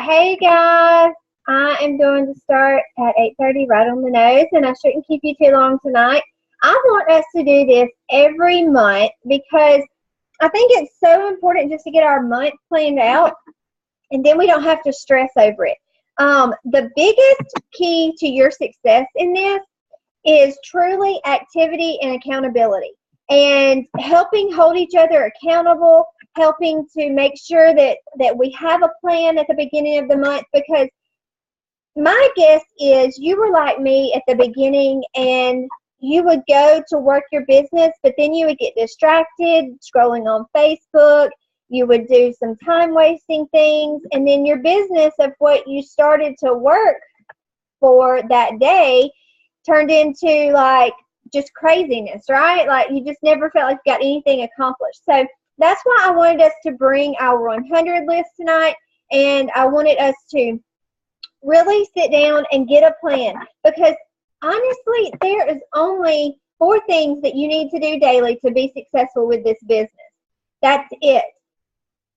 Hey guys, I am going to start at 8:30 right on the nose, and I shouldn't keep you too long tonight. I want us to do this every month because I think it's so important just to get our month planned out, and then we don't have to stress over it. The biggest key to your success in this is truly activity and accountability, and helping hold each other accountable, helping to make sure that we have a plan at the beginning of the month. Because my guess is you were like me at the beginning, and you would go to work your business, but then you would get distracted scrolling on Facebook. You would do some time wasting things, and then your business of what you started to work for that day turned into like just craziness, right? Like you just never felt like you got anything accomplished. So that's why I wanted us to bring our 100 list tonight, and I wanted us to really sit down and get a plan, because honestly, there is only 4 things that you need to do daily to be successful with this business. That's it.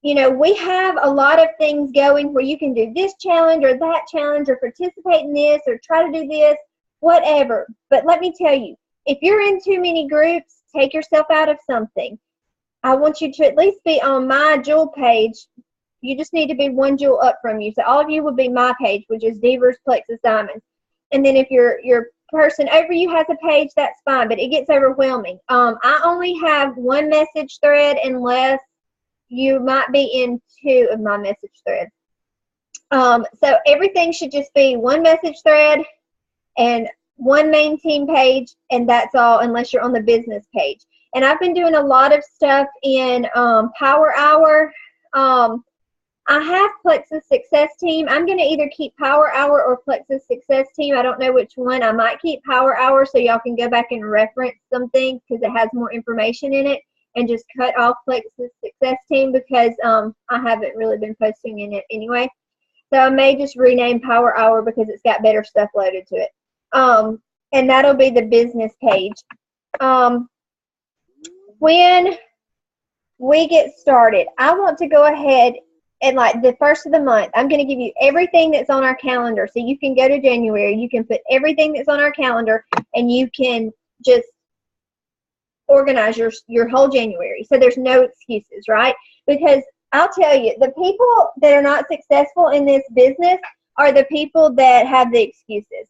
You know, we have a lot of things going where you can do this challenge or that challenge or participate in this or try to do this, whatever. But let me tell you, if you're in too many groups, take yourself out of something. I want you to at least be on my jewel page. You just need to be one jewel up from you. So all of you would be my page, which is Divas Plexus Diamonds. And then if your person over you has a page, that's fine, but it gets overwhelming. I only have one message thread unless you might be in 2 of my message threads. So everything should just be one message thread and one main team page, and that's all, unless you're on the business page. And I've been doing a lot of stuff in Power Hour. I have Plexus Success Team. I'm going to either keep Power Hour or Plexus Success Team. I don't know which one. I might keep Power Hour so y'all can go back and reference something because it has more information in it, and just cut off Plexus Success Team because I haven't really been posting in it anyway. So I may just rename Power Hour because it's got better stuff loaded to it. And that'll be the business page. When we get started, I want to go ahead and like the first of the month, I'm going to give you everything that's on our calendar. So you can go to January, you can put everything that's on our calendar, and you can just organize your whole January. So there's no excuses, right? Because I'll tell you, the people that are not successful in this business are the people that have the excuses.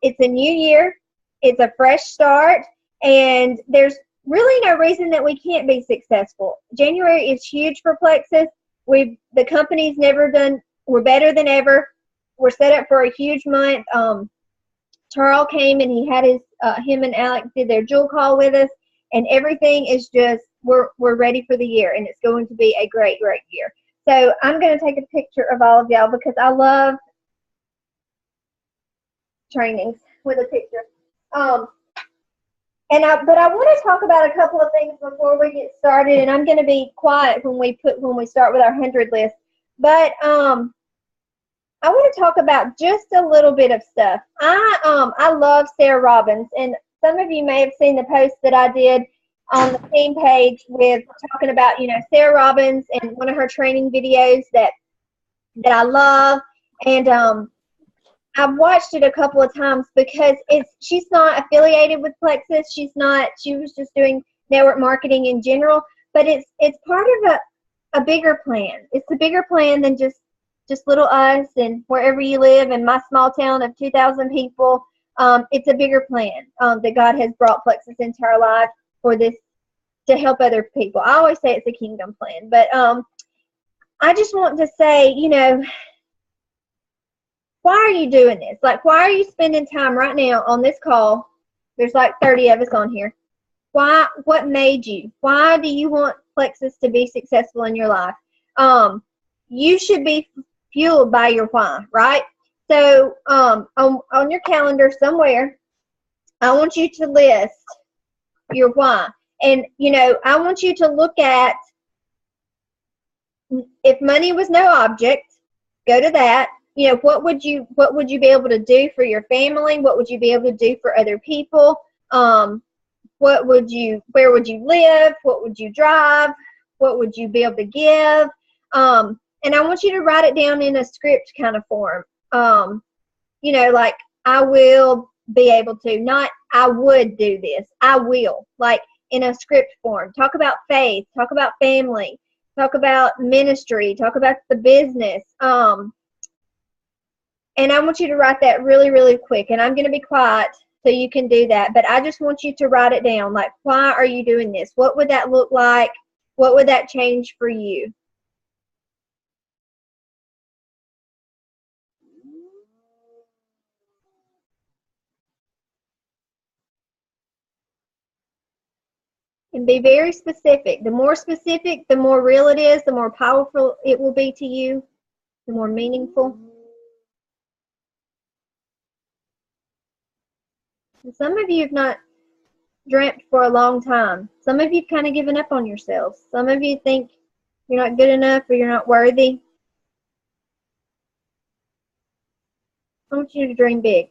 It's a new year, it's a fresh start, and there's really no reason that we can't be successful. January is huge for Plexus. The company's we're better than ever. We're set up for a huge month. Charles came and he had him and Alex did their jewel call with us, and everything is just, we're ready for the year, and it's going to be a great, great year. So I'm going to take a picture of all of y'all because I love trainings with a picture. But I want to talk about a couple of things before we get started, and I'm going to be quiet when we start with our 100 list. But I want to talk about just a little bit of stuff. I love Sarah Robbins, and some of you may have seen the post that I did on the team page with talking about, Sarah Robbins and one of her training videos that I love. And I've watched it a couple of times because she's not affiliated with Plexus. She was just doing network marketing in general, but it's part of a bigger plan. It's a bigger plan than just little us and wherever you live in my small town of 2,000 people. It's a bigger plan that God has brought Plexus into our life for this, to help other people. I always say it's a kingdom plan, but I just want to say, why are you doing this? Like, why are you spending time right now on this call? There's like 30 of us on here. Why? What made you? Why do you want Plexus to be successful in your life? You should be fueled by your why, right? So on your calendar somewhere, I want you to list your why. And, I want you to look at, if money was no object, go to that. What would you be able to do for your family? What would you be able to do for other people? Where would you live? What would you drive? What would you be able to give? And I want you to write it down in a script kind of form. You know, like I will be able to, not I would do this. I will, like in a script form. Talk about faith, talk about family, talk about ministry, talk about the business. And I want you to write that really, really quick. And I'm going to be quiet so you can do that. But I just want you to write it down. Like, why are you doing this? What would that look like? What would that change for you? And be very specific. The more specific, the more real it is, the more powerful it will be to you, the more meaningful. And some of you have not dreamt for a long time. Some of you have kind of given up on yourselves. Some of you think you're not good enough or you're not worthy. I want you to dream big.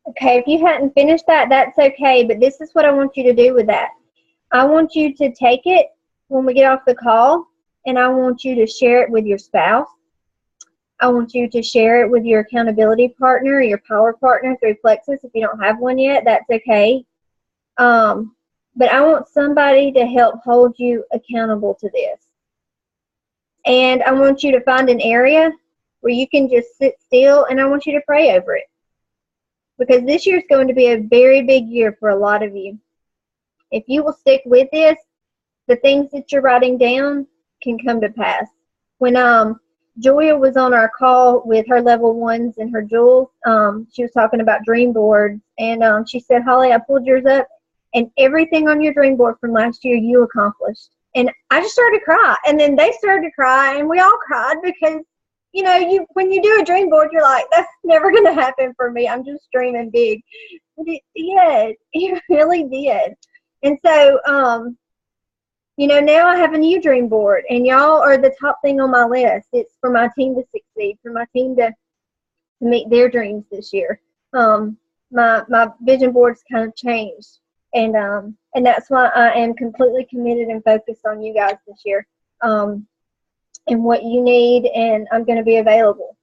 Okay, if you hadn't finished that, that's okay, but this is what I want you to do with that. I want you to take it when we get off the call, and I want you to share it with your spouse. I want you to share it with your accountability partner, your power partner through Plexus. If you don't have one yet, that's okay. But I want somebody to help hold you accountable to this. And I want you to find an area where you can just sit still, and I want you to pray over it. Because this year is going to be a very big year for a lot of you. If you will stick with this, the things that you're writing down can come to pass. When Joya was on our call with her level ones and her jewels, she was talking about dream boards, and she said, Holly, I pulled yours up, and everything on your dream board from last year you accomplished. And I just started to cry, and then they started to cry, and we all cried because, you know, when you do a dream board, you're like, that's never going to happen for me. I'm just dreaming big. But it did. It really did. And so, you know, now I have a new dream board, and y'all are the top thing on my list. It's for my team to succeed, for my team to meet their dreams this year. My vision board's kind of changed, and that's why I am completely committed and focused on you guys this year, and what you need, and I'm going to be available.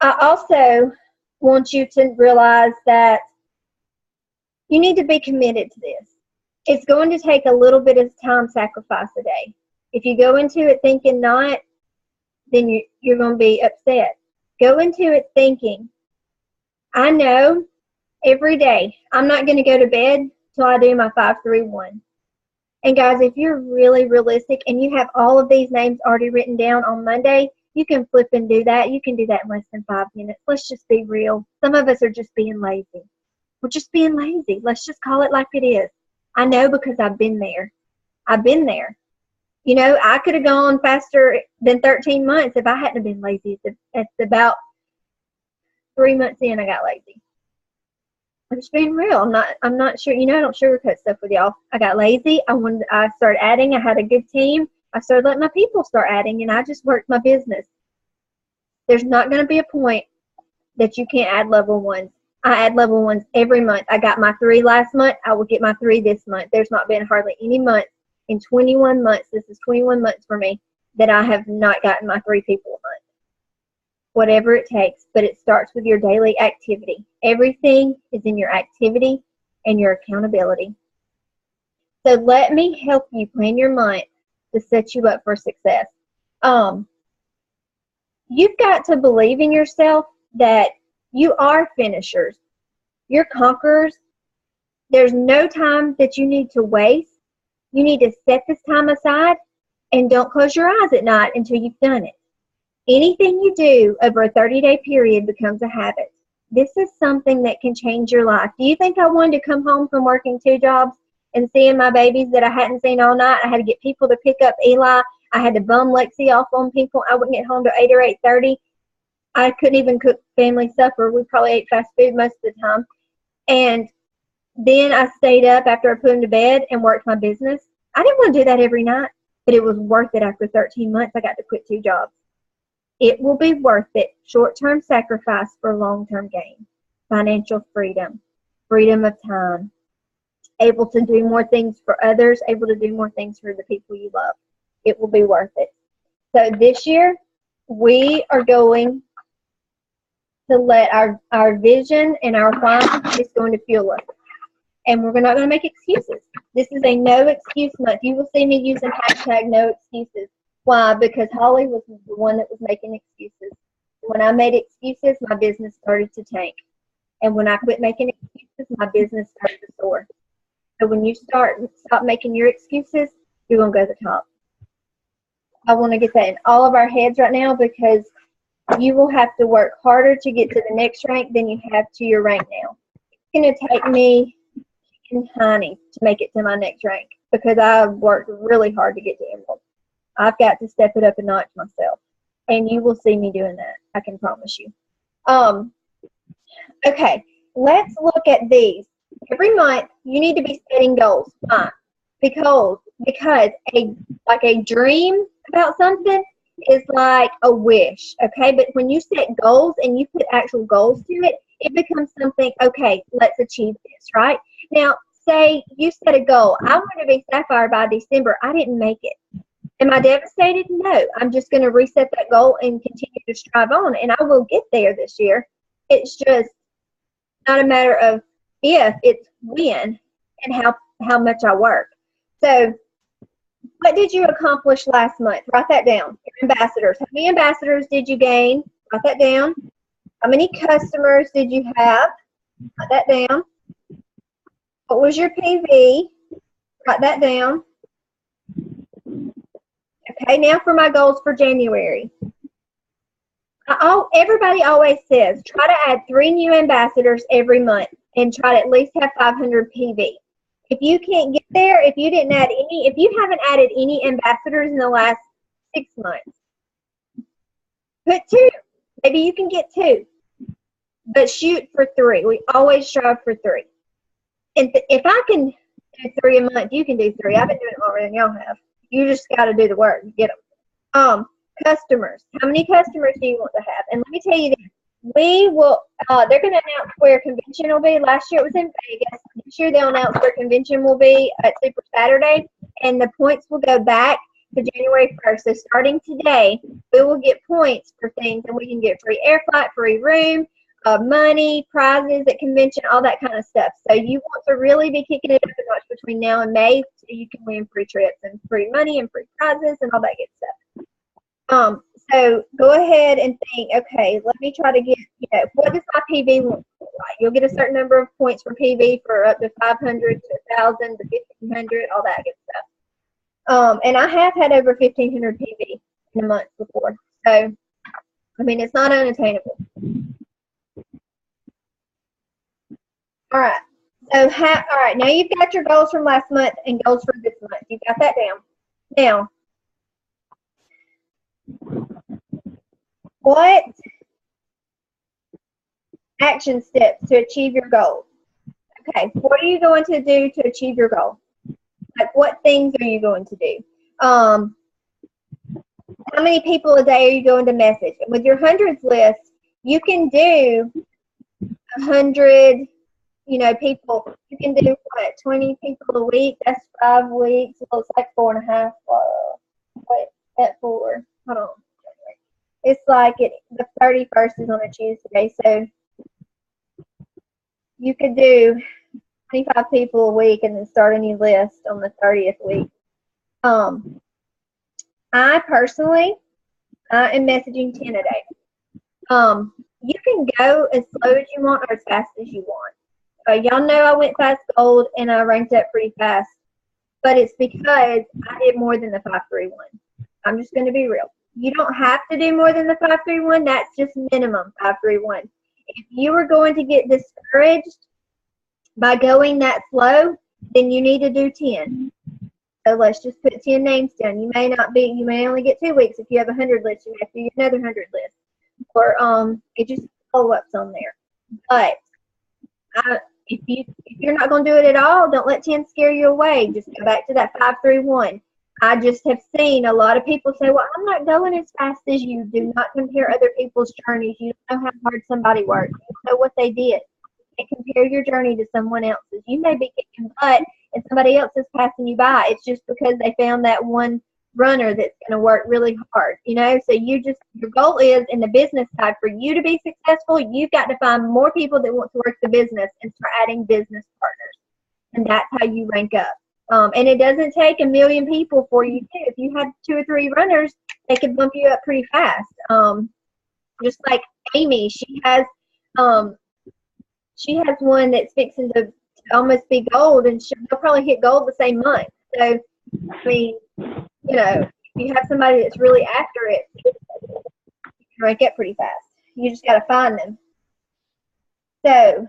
I also want you to realize that you need to be committed to this. It's going to take a little bit of time sacrifice a day. If you go into it thinking not, then you're going to be upset. Go into it thinking, I know every day I'm not going to go to bed till I do my 5-3-1. And guys, if you're really realistic and you have all of these names already written down on Monday, you can flip and do that. You can do that in less than 5 minutes. Let's just be real. Some of us are just being lazy. We're just being lazy. Let's just call it like it is. I know because I've been there. I've been there. You know, I could have gone faster than 13 months if I hadn't been lazy. It's about 3 months in, I got lazy. I'm just being real. I'm not sure. You know, I don't sugarcoat stuff with y'all. I got lazy. I started adding. I had a good team. I started letting my people start adding, and I just worked my business. There's not going to be a point that you can't add level ones. I add level ones every month. I got my 3 last month. I will get my 3 this month. There's not been hardly any month in 21 months. This is 21 months for me that I have not gotten my 3 people a month. whatever it takes, but it starts with your daily activity. Everything is in your activity and your accountability. So let me help you plan your month to set you up for success. You've got to believe in yourself that you are finishers. You're conquerors. There's no time that you need to waste. You need to set this time aside and don't close your eyes at night until you've done it. Anything you do over a 30-day period becomes a habit. This is something that can change your life. Do you think I wanted to come home from working 2 jobs and seeing my babies that I hadn't seen all night? I had to get people to pick up Eli. I had to bum Lexi off on people. I wouldn't get home till 8 or 8:30. I couldn't even cook family supper. We probably ate fast food most of the time. And then I stayed up after I put him to bed and worked my business. I didn't want to do that every night, but it was worth it. After 13 months, I got to quit 2 jobs. It will be worth it. Short-term sacrifice for long-term gain. Financial freedom. Freedom of time. Able to do more things for others. Able to do more things for the people you love. It will be worth it. So this year, we are going to let our vision and our why is going to fuel us. And we're not going to make excuses. This is a no excuse month. You will see me using hashtag no excuses. Why? Because Holly was the one that was making excuses. When I made excuses, my business started to tank. And when I quit making excuses, my business started to soar. So when you stop making your excuses, you're going to go to the top. I want to get that in all of our heads right now, because you will have to work harder to get to the next rank than you have to your rank now. It's going to take me and Honey to make it to my next rank, because I've worked really hard to get to Emerald. I've got to step it up a notch myself, and you will see me doing that. I can promise you. Okay, let's look at these. Every month, you need to be setting goals. Why? Because a dream about something is like a wish, okay? But when you set goals and you put actual goals to it, it becomes something, okay, let's achieve this, right? Now, say you set a goal. I want to be Sapphire by December. I didn't make it. Am I devastated? No. I'm just going to reset that goal and continue to strive on, and I will get there this year. It's just not a matter of if, it's when and how much I work. So what did you accomplish last month? Write that down. Your ambassadors. How many ambassadors did you gain? Write that down. How many customers did you have? Write that down. What was your PV? Write that down. Okay, now for my goals for January. Everybody always says, try to add 3 new ambassadors every month and try to at least have 500 PV. If you can't get there, if you haven't added any ambassadors in the last 6 months, put 2. Maybe you can get 2, but shoot for 3. We always strive for 3. And if I can do 3 a month, you can do 3. I've been doing it longer than y'all have. You just got to do the work. Get them. Customers. How many customers do you want to have? And let me tell you this. We will, they're going to announce where convention will be. Last year it was in Vegas. This year they'll announce where convention will be at Super Saturday. And the points will go back to January 1st. So starting today, we will get points for things. And we can get free air flight, free room, money, prizes at convention, all that kind of stuff. So you want to really be kicking it up a notch between now and May, so you can win free trips and free money and free prizes and all that good stuff. So go ahead and think, okay, let me try to get, what does my PV look like? You'll get a certain number of points for PV for up to 500 to 1,000 to 1,500, all that good stuff. And I have had over 1,500 PV in a month before. So, I mean, it's not unattainable. All right. So, all right, now you've got your goals from last month and goals for this month. You've got that down. Now, what action steps to achieve your goals? Okay, what are you going to do to achieve your goal? Like, what things are you going to do? How many people a day are you going to message? And with your hundreds list, you can do 100, people. You can do, 20 people a week? That's 5 weeks. So it's like 4.5. Wait, at 4. Hold on. It's like the 31st is on a Tuesday, so you could do 25 people a week and then start a new list on the 30th week. I personally am messaging 10 a day. You can go as slow as you want or as fast as you want. Y'all know I went fast gold and I ranked up pretty fast, but it's because I did more than the 531. I'm just going to be real. You don't have to do more than the 531. That's just minimum 531. If you are going to get discouraged by going that slow, then you need to do 10. So let's just put 10 names down. You may only get 2 weeks. If you have 100 lists, you have to do another 100 lists. Or it just follow-ups on there. But if you're not going to do it at all, don't let 10 scare you away. Just go back to that 531. I just have seen a lot of people say, well, I'm not going as fast as you. Do not compare other people's journeys. You don't know how hard somebody worked. You don't know what they did. You can't compare your journey to someone else's. You may be kicking butt and somebody else is passing you by. It's just because they found that one runner that's going to work really hard, So your goal is in the business side, for you to be successful, you've got to find more people that want to work the business and start adding business partners. And that's how you rank up. And it doesn't take 1 million people for you to. If you have 2 or 3 runners, they can bump you up pretty fast. Just like Amy, she has one that's fixing to almost be gold, and she'll probably hit gold the same month. So, I mean, if you have somebody that's really after it, you can rank up pretty fast. You just got to find them. So,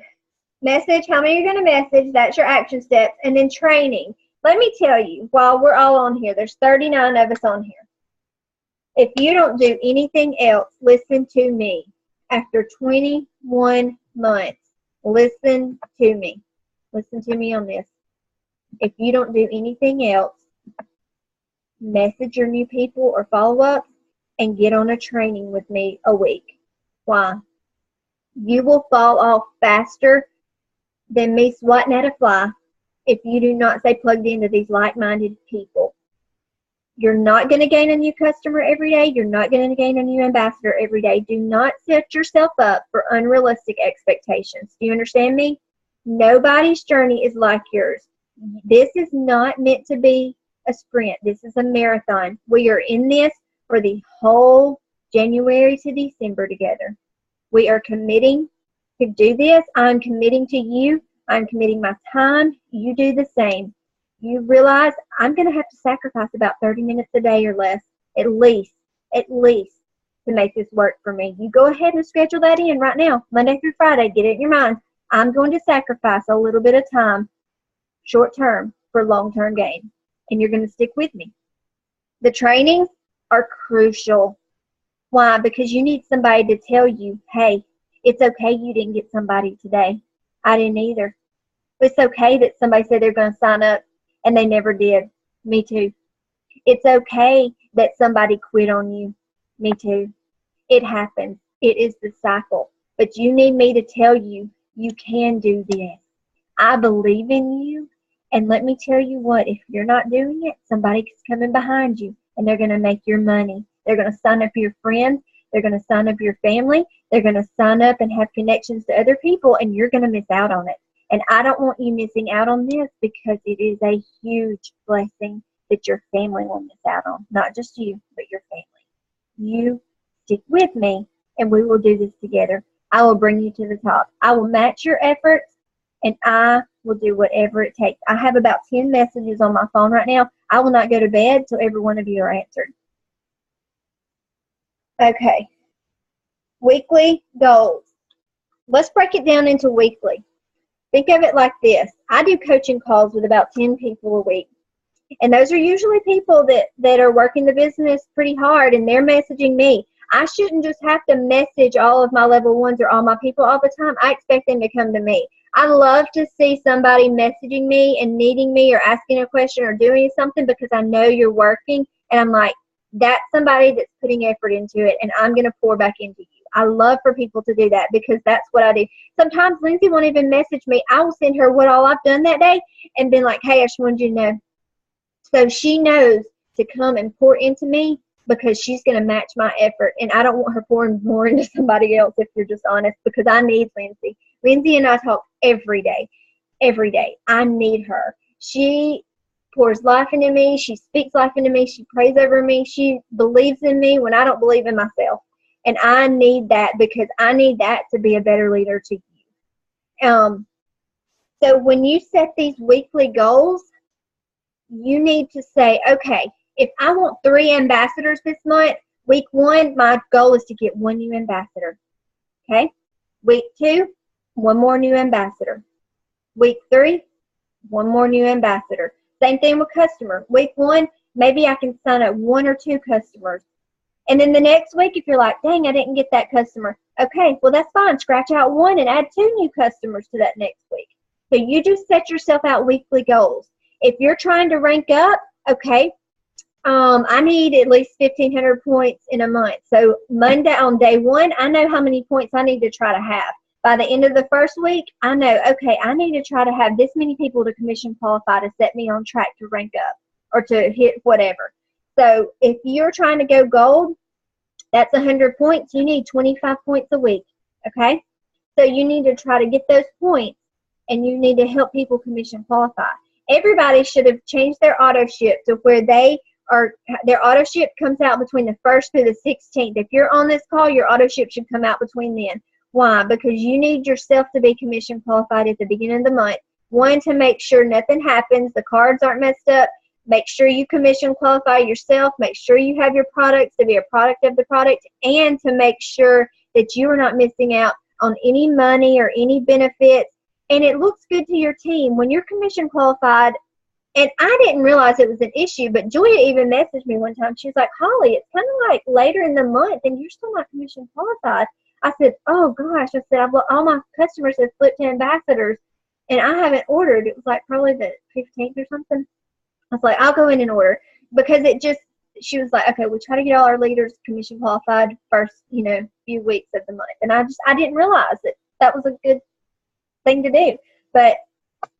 message, how many you're going to message, that's your action steps, and then training. Let me tell you, while we're all on here, there's 39 of us on here. If you don't do anything else, listen to me. After 21 months, listen to me. Listen to me on this. If you don't do anything else, message your new people or follow up and get on a training with me a week. Why? You will fall off faster than me swatting at a fly if you do not stay plugged into these like-minded people. You're not going to gain a new customer every day. You're not going to gain a new ambassador every day. Do not set yourself up for unrealistic expectations. Do you understand me? Nobody's journey is like yours. This is not meant to be a sprint. This is a marathon. We are in this for the whole January to December together. We are committing to do this. I'm committing to you. I'm committing my time. You do the same. You realize I'm going to have to sacrifice about 30 minutes a day or less, at least, to make this work for me. You go ahead and schedule that in right now, Monday through Friday. Get it in your mind. I'm going to sacrifice a little bit of time, short term, for long-term gain. And you're going to stick with me. The trainings are crucial. Why? Because you need somebody to tell you, hey, it's okay you didn't get somebody today. I didn't either. It's okay that somebody said they're going to sign up and they never did. Me too. It's okay that somebody quit on you. Me too. It happens. It is the cycle. But you need me to tell you, you can do this. I believe in you. And let me tell you what, if you're not doing it, somebody's coming behind you and they're going to make your money. They're going to sign up your friends. They're going to sign up your family. They're going to sign up and have connections to other people, and you're going to miss out on it. And I don't want you missing out on this, because it is a huge blessing that your family will miss out on. Not just you, but your family. You stick with me, and we will do this together. I will bring you to the top. I will match your efforts, and I will do whatever it takes. I have about 10 messages on my phone right now. I will not go to bed till every one of you are answered. Okay. Weekly goals. Let's break it down into weekly. Think of it like this. I do coaching calls with about 10 people a week. And those are usually people that are working the business pretty hard, and they're messaging me. I shouldn't just have to message all of my level ones or all my people all the time. I expect them to come to me. I love to see somebody messaging me and needing me or asking a question or doing something, because I know you're working, and I'm like, that's somebody that's putting effort into it, and I'm going to pour back into you. I love for people to do that, because that's what I do. Sometimes Lindsay won't even message me. I will send her what all I've done that day and been like, hey, I just wanted you to know. So she knows to come and pour into me because she's going to match my effort. And I don't want her pouring more into somebody else, if you're just honest, because I need Lindsay. Lindsay and I talk every day. Every day. I need her. She pours life into me. She speaks life into me. She prays over me. She believes in me when I don't believe in myself. And I need that, because I need that to be a better leader to you. So when you set these weekly goals, you need to say, okay, if I want 3 ambassadors this month, week 1, my goal is to get 1 new ambassador. Okay? Week 2, 1 more new ambassador. Week 3, 1 more new ambassador. Same thing with customer. Week 1, maybe I can sign up 1 or 2 customers. And then the next week, if you're like, dang, I didn't get that customer. Okay, well, that's fine. Scratch out 1 and add 2 new customers to that next week. So you just set yourself out weekly goals. If you're trying to rank up, okay, I need at least 1,500 points in a month. So Monday, on day 1, I know how many points I need to try to have. By the end of the first week, I know, okay, I need to try to have this many people to commission qualify to set me on track to rank up or to hit whatever. So if you're trying to go gold, that's 100 points. You need 25 points a week, okay? So you need to try to get those points, and you need to help people commission qualify. Everybody should have changed their auto ship to where their auto ship comes out between the 1st through the 16th. If you're on this call, your auto ship should come out between then. Why? Because you need yourself to be commission qualified at the beginning of the month. 1, to make sure nothing happens, the cards aren't messed up. Make sure you commission qualify yourself. Make sure you have your products to be a product of the product, and to make sure that you are not missing out on any money or any benefits. And it looks good to your team when you're commission qualified. And I didn't realize it was an issue, but Julia even messaged me one time. She was like, Holly, it's kind of like later in the month and you're still not commission qualified. I said, oh gosh. I said, all my customers have flipped to ambassadors and I haven't ordered. It was like probably the 15th or something. I was like, I'll go in and order, because she was like, okay, we try to get all our leaders commission qualified first, few weeks of the month. And I didn't realize that was a good thing to do, but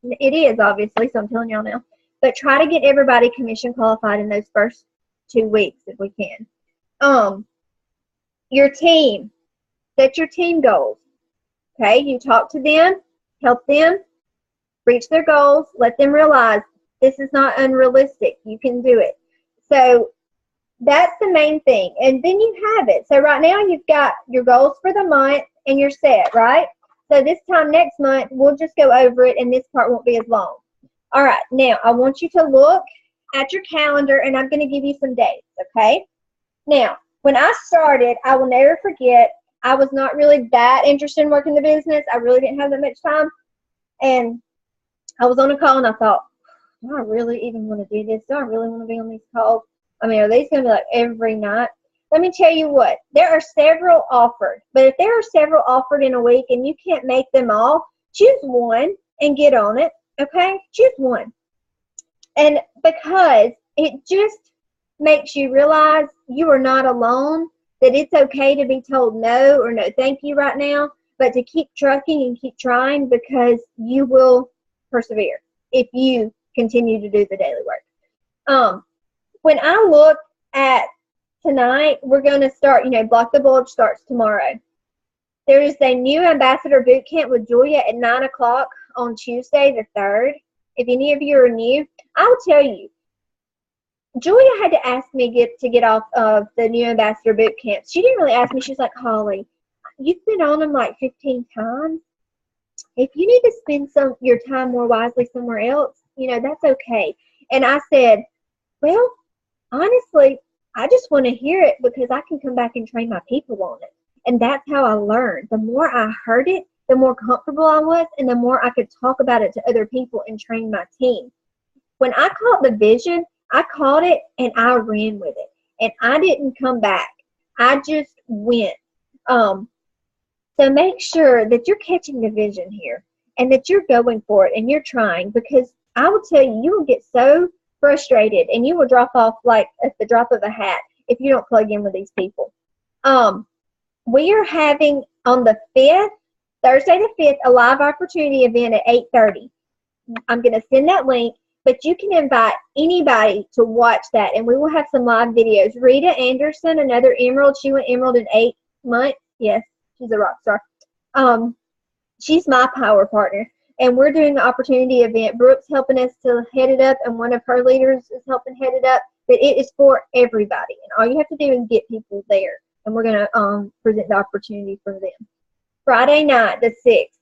it is, obviously, so I'm telling y'all now. But try to get everybody commission qualified in those first 2 weeks if we can. Your team, set your team goals. Okay, you talk to them, help them reach their goals, let them realize this is not unrealistic. You can do it. So that's the main thing. And then you have it. So right now you've got your goals for the month and you're set, right? So this time next month, we'll just go over it and this part won't be as long. All right, now I want you to look at your calendar and I'm going to give you some dates, okay? Now, when I started, I will never forget, I was not really that interested in working the business. I really didn't have that much time. And I was on a call and I thought, do I really even want to do this? Do I really want to be on these calls? I mean, are these going to be like every night? Let me tell you what, there are several offered. But if there are several offered in a week and you can't make them all, choose one and get on it, okay? Choose one. And because it just makes you realize you are not alone, that it's okay to be told no or no thank you right now, but to keep trucking and keep trying, because you will persevere if you continue to do the daily work. When I look at tonight, we're going to start, Block the Bulge starts tomorrow. There is a new ambassador boot camp with Julia at 9 o'clock on Tuesday the 3rd. If any of you are new, I'll tell you, Julia had to ask me to get off of the new ambassador boot camp. She didn't really ask me. She was like, Holly, you've been on them like 15 times. If you need to spend your time more wisely somewhere else, that's okay. And I said, well, honestly, I just want to hear it because I can come back and train my people on it. And that's how I learned. The more I heard it, the more comfortable I was, and the more I could talk about it to other people and train my team. When I caught the vision, I caught it and I ran with it. And I didn't come back. I just went. So make sure that you're catching the vision here and that you're going for it and you're trying, because I will tell you, you will get so frustrated and you will drop off like at the drop of a hat if you don't plug in with these people. We are having on the 5th, Thursday the 5th, a live opportunity event at 8:30. I'm going to send that link, But you can invite anybody to watch that, and we will have some live videos. Rita Anderson, another Emerald. She went Emerald in 8 months. Yes, she's a rock star. She's my power partner, and we're doing the opportunity event. Brooke's helping us to head it up, and one of her leaders is helping head it up. But it is for everybody, and all you have to do is get people there, and we're going to present the opportunity for them. Friday night, the 6th.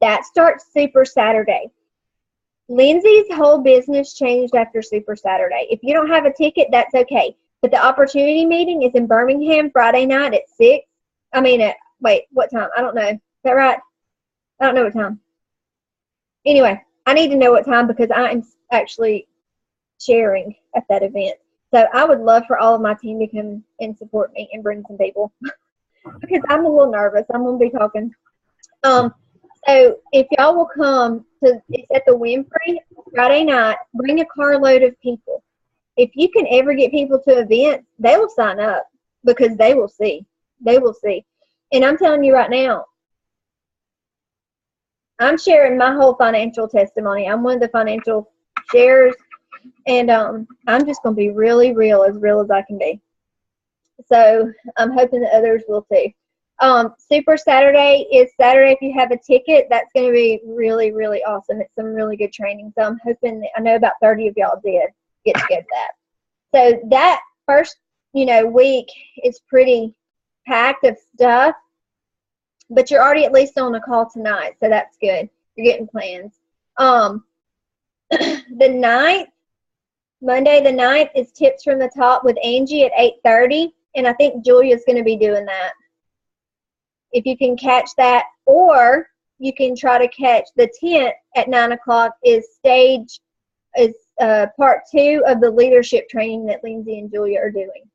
That starts Super Saturday. Lindsay's whole business changed after Super Saturday. If you don't have a ticket, that's okay. But the opportunity meeting is in Birmingham Friday night at 6. Wait, what time? I don't know. Is that right? I don't know what time. Anyway, I need to know what time because I am actually sharing at that event. So I would love for all of my team to come and support me and bring some people because I'm a little nervous. I'm going to be talking. So if y'all will come to, it's at the Winfrey Friday night, bring a carload of people. If you can ever get people to events, they will sign up because they will see. They will see. And I'm telling you right now, I'm sharing my whole financial testimony. I'm one of the financial sharers, and I'm just going to be really real as I can be. So I'm hoping that others will too. Super Saturday is Saturday. If you have a ticket, that's going to be really, really awesome. It's some really good training. So I'm hoping that, I know about 30 of y'all did get to go to that. So that first, week is pretty packed of stuff, but you're already at least on a call tonight. So that's good. You're getting plans. The 9th, Monday the 9th is Tips from the Top with Angie at 8:30. And I think Julia's going to be doing that. If you can catch that, or you can try to catch the 10th at 9 o'clock is part 2 of the leadership training that Lindsay and Julia are doing.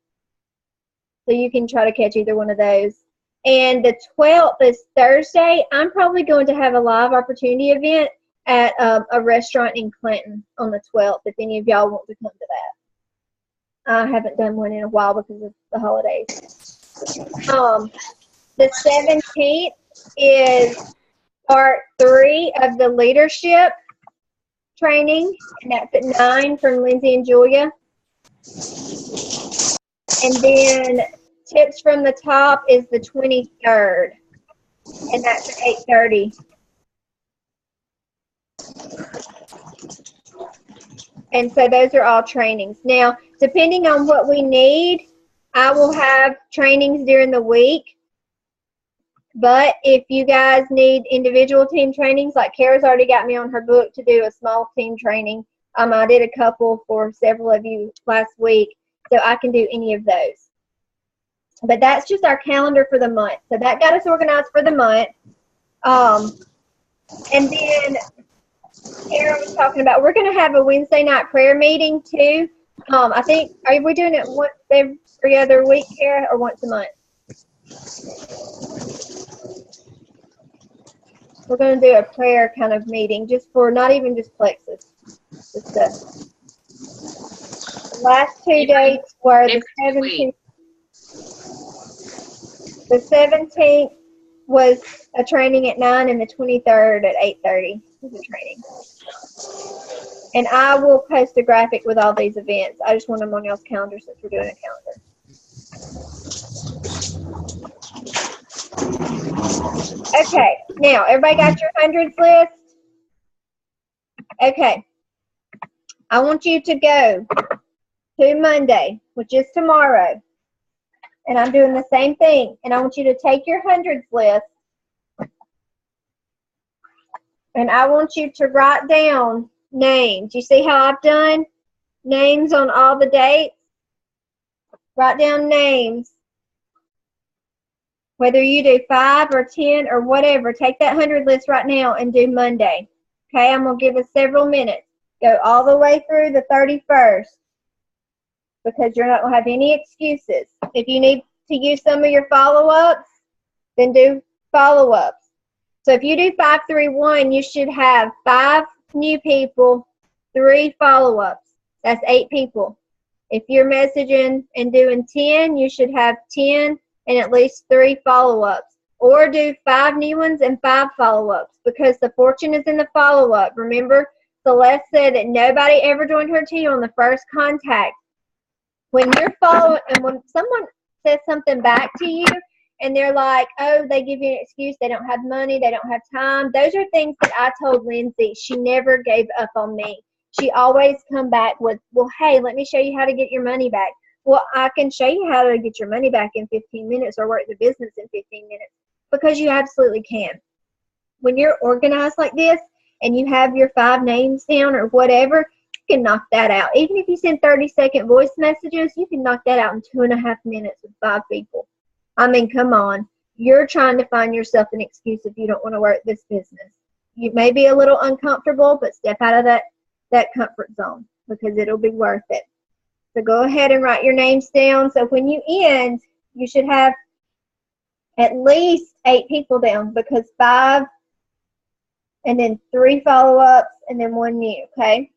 So you can try to catch either one of those. And the 12th is Thursday. I'm probably going to have a live opportunity event at a restaurant in Clinton on the 12th, if any of y'all want to come to that. I haven't done one in a while because of the holidays. The 17th is part 3 of the leadership training, and that's at 9 from Lindsay and Julia. And then Tips from the Top is the 23rd, and that's at 8:30. And so those are all trainings. Now, depending on what we need, I will have trainings during the week. But if you guys need individual team trainings, like Kara's already got me on her book to do a small team training. I did a couple for several of you last week, so I can do any of those. But that's just our calendar for the month. So that got us organized for the month. And then Kara was talking about, we're going to have a Wednesday night prayer meeting too. I think, are we doing it once every other week, Kara, or once a month? We're going to do a prayer kind of meeting, just for, not even just Plexus. Just the last 2 dates were the 17th. The 17th was a training at 9, and the 23rd at 8:30 was a training. And I will post a graphic with all these events. I just want them on y'all's calendar since we're doing a calendar. Okay, now everybody got your hundreds list? Okay. I want you to go to Monday, which is tomorrow. And I'm doing the same thing. And I want you to take your hundreds list. And I want you to write down names. You see how I've done names on all the dates? Write down names. Whether you do 5 or 10 or whatever, take that 100 list right now and do Monday. Okay, I'm going to give us several minutes. Go all the way through the 31st because you're not going to have any excuses. If you need to use some of your follow-ups, then do follow-ups. So if you do 531, you should have 5 new people, 3 follow-ups. That's 8 people. If you're messaging and doing 10, you should have 10 and at least 3 follow-ups. Or do 5 new ones and 5 follow-ups because the fortune is in the follow-up. Remember, Celeste said that nobody ever joined her team on the first contact. When you're following, and when someone says something back to you, and they're like, oh, they give you an excuse, they don't have money, they don't have time. Those are things that I told Lindsay. She never gave up on me. She always come back with, well, hey, let me show you how to get your money back. Well, I can show you how to get your money back in 15 minutes or work the business in 15 minutes, because you absolutely can. When you're organized like this and you have your 5 names down or whatever, you can knock that out. Even if you send 30-second voice messages, you can knock that out in 2.5 minutes with 5 people. I mean, come on. You're trying to find yourself an excuse if you don't want to work this business. You may be a little uncomfortable, but step out of that comfort zone, because it'll be worth it. So go ahead and write your names down. So when you end, you should have at least 8 people down, because 5 and then 3 follow-ups and then 1 new, okay?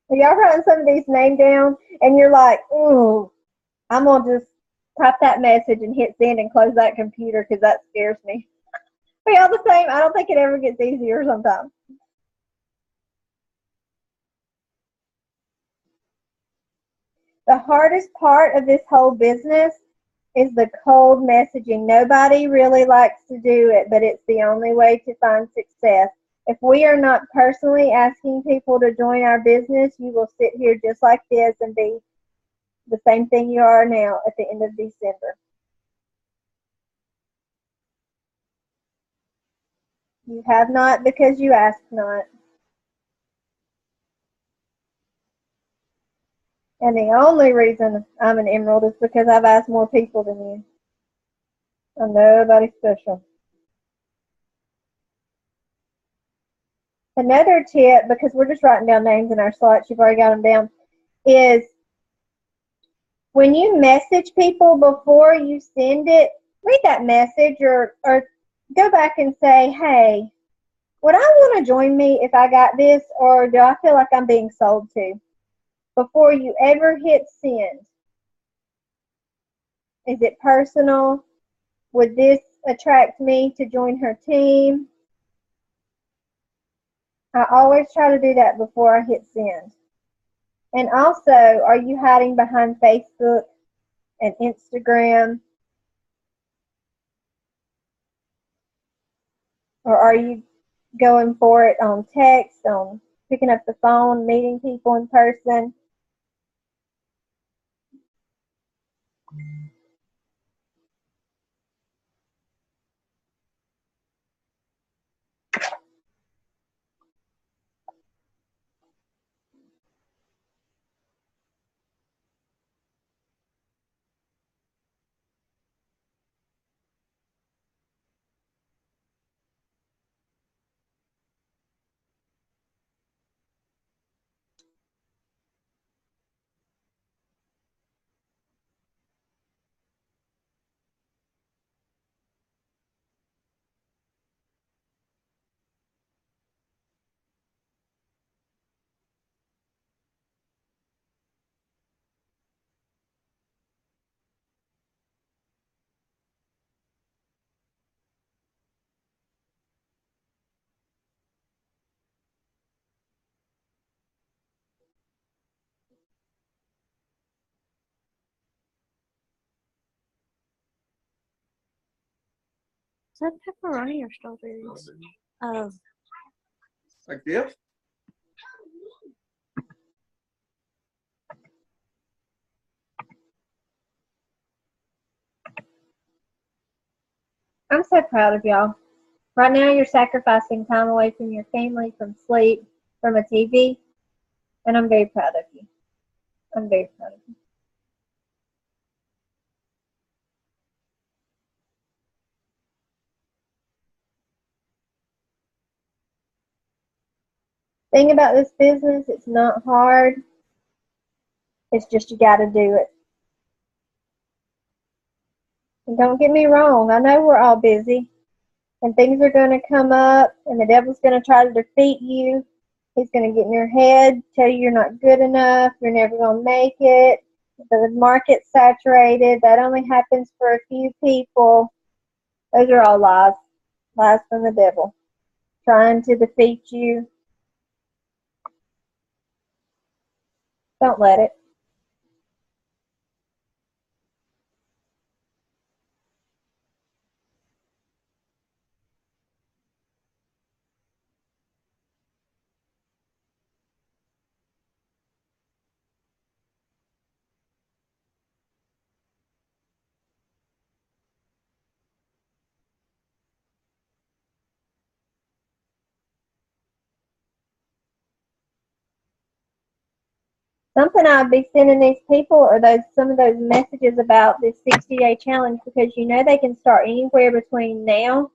Are y'all writing some of these names down and you're like, ooh, I'm going to just type that message and hit send and close that computer because that scares me. Are y'all the same? I don't think it ever gets easier sometimes. The hardest part of this whole business is the cold messaging. Nobody really likes to do it, but it's the only way to find success. If we are not personally asking people to join our business, you will sit here just like this and be the same thing you are now at the end of December. You have not because you ask not. And the only reason I'm an emerald is because I've asked more people than you. I'm nobody special. Another tip, because we're just writing down names in our slots, you've already got them down, is when you message people before you send it, read that message or go back and say, hey, would I want to join me if I got this, or do I feel like I'm being sold to? Before you ever hit send. Is it personal? Would this attract me to join her team? I always try to do that before I hit send. And also, are you hiding behind Facebook and Instagram? Or are you going for it on text, on picking up the phone, meeting people in person? Is that pepperoni or strawberries? Oh. Like this? I'm so proud of y'all. Right now you're sacrificing time away from your family, from sleep, from a TV, and I'm very proud of you. I'm very proud of you. Thing about this business, it's not hard. It's just you got to do it. And don't get me wrong, I know we're all busy, and things are going to come up, and the devil's going to try to defeat you. He's going to get in your head, tell you you're not good enough, you're never going to make it, the market's saturated, that only happens for a few people. Those are all lies. Lies from the devil, trying to defeat you. Don't let it. Something I'd be sending these people are some of those messages about this 60-day challenge, because you know they can start anywhere between now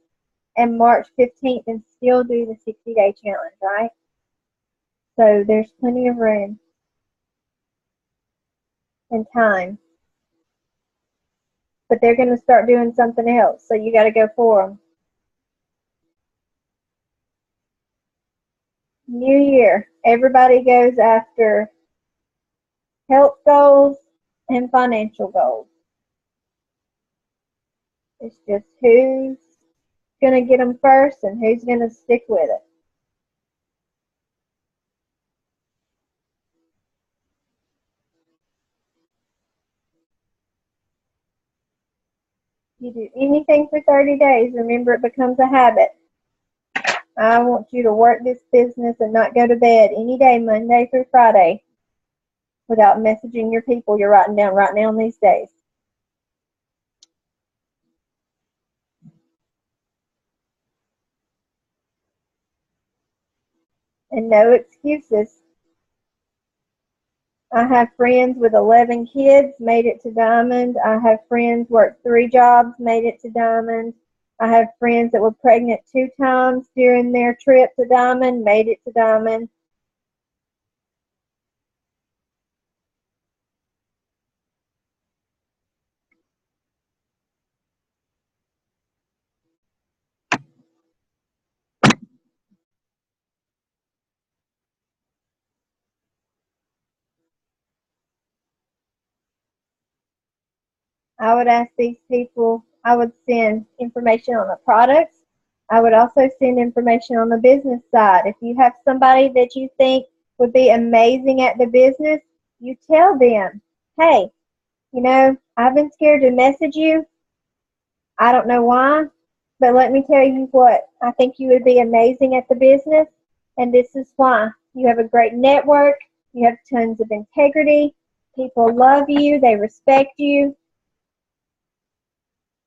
and March 15th and still do the 60-day challenge, right? So there's plenty of room and time. But they're going to start doing something else, so you got to go for them. New year, everybody goes after health goals and financial goals. It's just who's going to get them first and who's going to stick with it. You do anything for 30 days, remember it becomes a habit. I want you to work this business and not go to bed any day, Monday through Friday, without messaging your people you're writing down right now these days. And no excuses. I have friends with 11 kids, made it to Diamond. I have friends worked 3 jobs, made it to Diamond. I have friends that were pregnant 2 times during their trip to Diamond, made it to Diamond. I would ask these people, I would send information on the products. I would also send information on the business side. If you have somebody that you think would be amazing at the business, you tell them, hey, you know, I've been scared to message you. I don't know why, but let me tell you what, I think you would be amazing at the business, and this is why. You have a great network, you have tons of integrity, people love you, they respect you,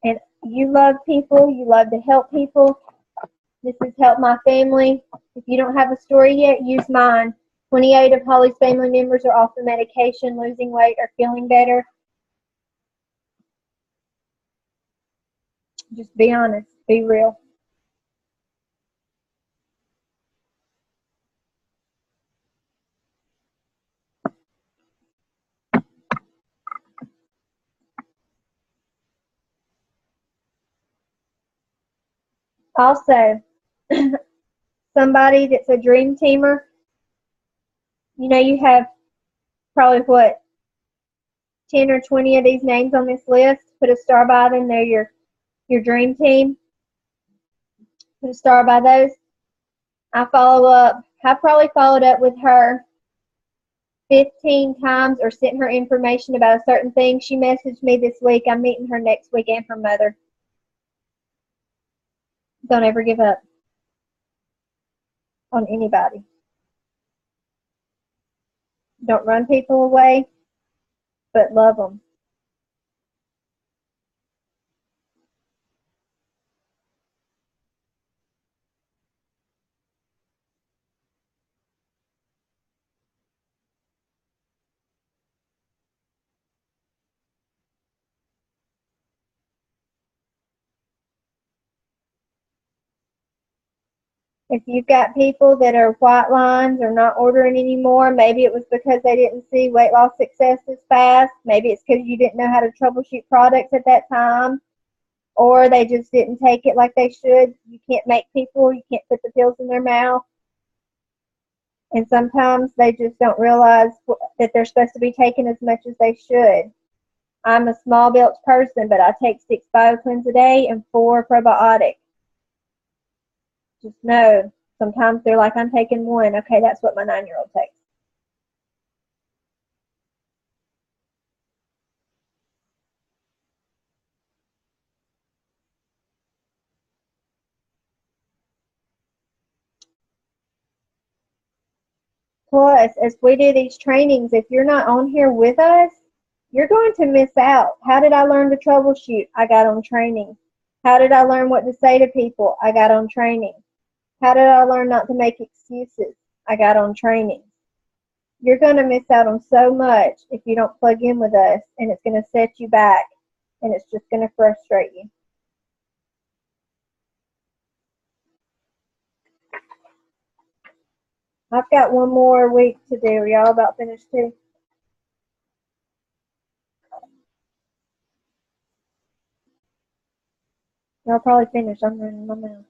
and you love people, you love to help people. This has helped my family. If you don't have a story yet, use mine. 28 of Holly's family members are off the medication, losing weight, or feeling better. Just be honest, be real. Also, somebody that's a dream teamer, you know, you have probably what, 10 or 20 of these names on this list. Put a star by them. They're your dream team. Put a star by those. I probably followed up with her 15 times or sent her information about a certain thing. She messaged me this week. I'm meeting her next week and her mother. Don't ever give up on anybody. Don't run people away, but love them. If you've got people that are white lines or not ordering anymore, maybe it was because they didn't see weight loss success as fast. Maybe it's because you didn't know how to troubleshoot products at that time, or they just didn't take it like they should. You can't make people, you can't put the pills in their mouth. And sometimes they just don't realize that they're supposed to be taking as much as they should. I'm a small built person, but I take 6 BioCleanse a day and 4 probiotics. Just know, sometimes they're like, I'm taking 1. Okay, that's what my 9-year-old takes. Plus, as we do these trainings, if you're not on here with us, you're going to miss out. How did I learn to troubleshoot? I got on training. How did I learn what to say to people? I got on training. How did I learn not to make excuses? I got on training. You're going to miss out on so much if you don't plug in with us, and it's going to set you back, and it's just going to frustrate you. I've got one more week to do. Are y'all about finished too? Y'all probably finished. I'm running my mouth.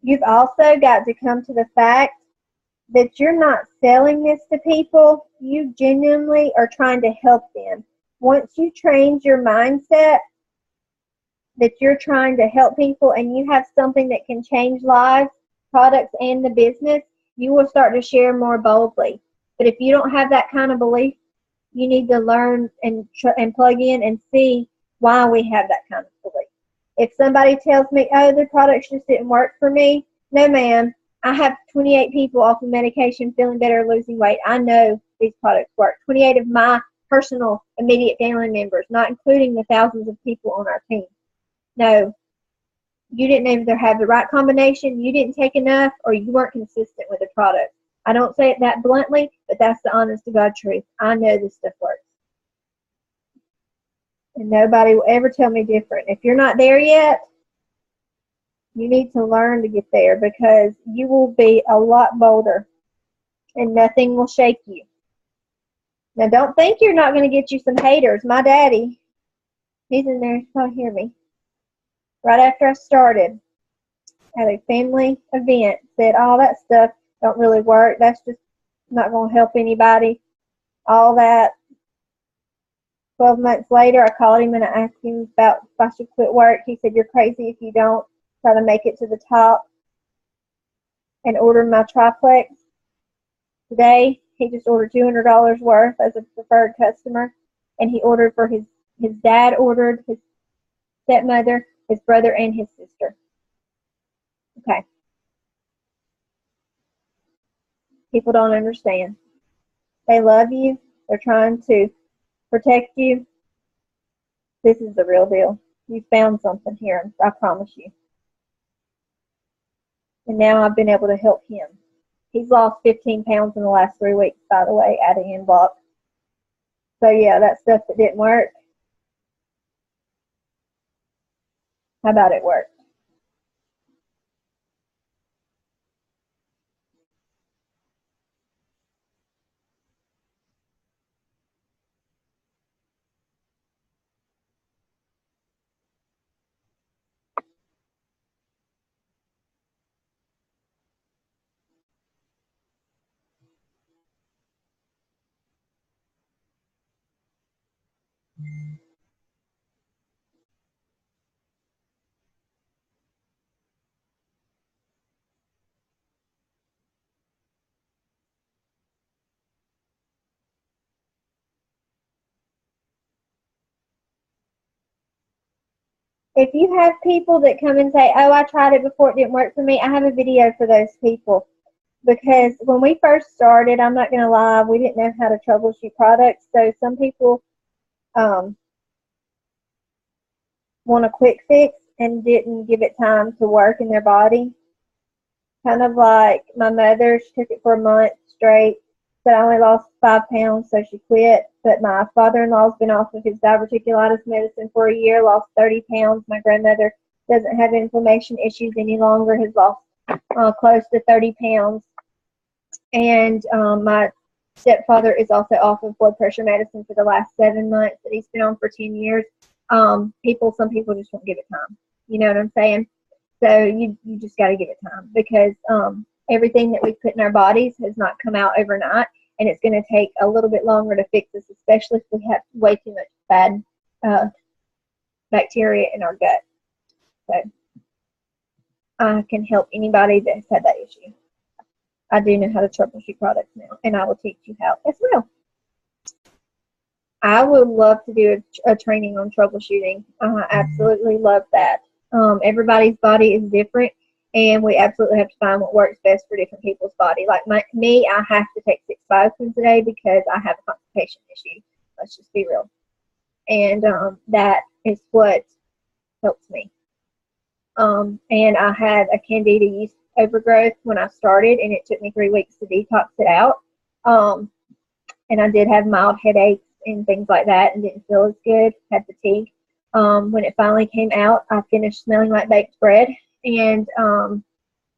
You've also got to come to the fact that you're not selling this to people. You genuinely are trying to help them. Once you change your mindset that you're trying to help people and you have something that can change lives, products, and the business, you will start to share more boldly. But if you don't have that kind of belief, you need to learn and plug in and see why we have that kind of belief. If somebody tells me, oh, the products just didn't work for me, no, ma'am. I have 28 people off of medication feeling better, losing weight. I know these products work. 28 of my personal immediate family members, not including the thousands of people on our team. No, you didn't either have the right combination, you didn't take enough, or you weren't consistent with the product. I don't say it that bluntly, but that's the honest to God truth. I know this stuff works. And nobody will ever tell me different. If you're not there yet, You need to learn to get there because you will be a lot bolder and nothing will shake you. Now, don't think you're not going to get you some haters. My daddy, he's in there, he can't hear me. Right after I started at a family event, said, all that stuff don't really work. That's just not going to help anybody. All that. 12 months later, I called him and I asked him about if I should quit work. He said, you're crazy if you don't try to make it to the top, and ordered my triplex. Today, he just ordered $200 worth as a preferred customer, and he ordered for his dad, ordered his stepmother, his brother, and his sister. Okay. People don't understand. They love you. They're trying to protect you. This is the real deal. You found something here, I promise you. And now I've been able to help him. He's lost 15 pounds in the last 3 weeks, by the way, at an block. So yeah, that stuff that didn't work, how about it work? If you have people that come and say, oh, I tried it before, it didn't work for me, I have a video for those people. Because when we first started, I'm not going to lie, we didn't know how to troubleshoot products. So some people want a quick fix and didn't give it time to work in their body. Kind of like my mother, she took it for a month straight, but I only lost 5 pounds, so she quit. But my father-in-law's been off of his diverticulitis medicine for a year, lost 30 pounds. My grandmother doesn't have inflammation issues any longer, has lost close to 30 pounds. And my stepfather is also off of blood pressure medicine for the last 7 months that he's been on for 10 years. Some people just won't give it time. You know what I'm saying? So you just got to give it time, because everything that we put in our bodies has not come out overnight, and it's going to take a little bit longer to fix this, especially if we have way too much bad bacteria in our gut. So I can help anybody that has had that issue. I do know how to troubleshoot products now, and I will teach you how as well. I would love to do a training on troubleshooting. I absolutely love that. Everybody's body is different, and we absolutely have to find what works best for different people's body. Like me, I have to take 6 vitamins a day because I have a constipation issue. Let's just be real. And that is what helps me. And I had a candida yeast overgrowth when I started, and it took me 3 weeks to detox it out. And I did have mild headaches and things like that, and didn't feel as good, had fatigue. When it finally came out, I finished smelling like baked bread, and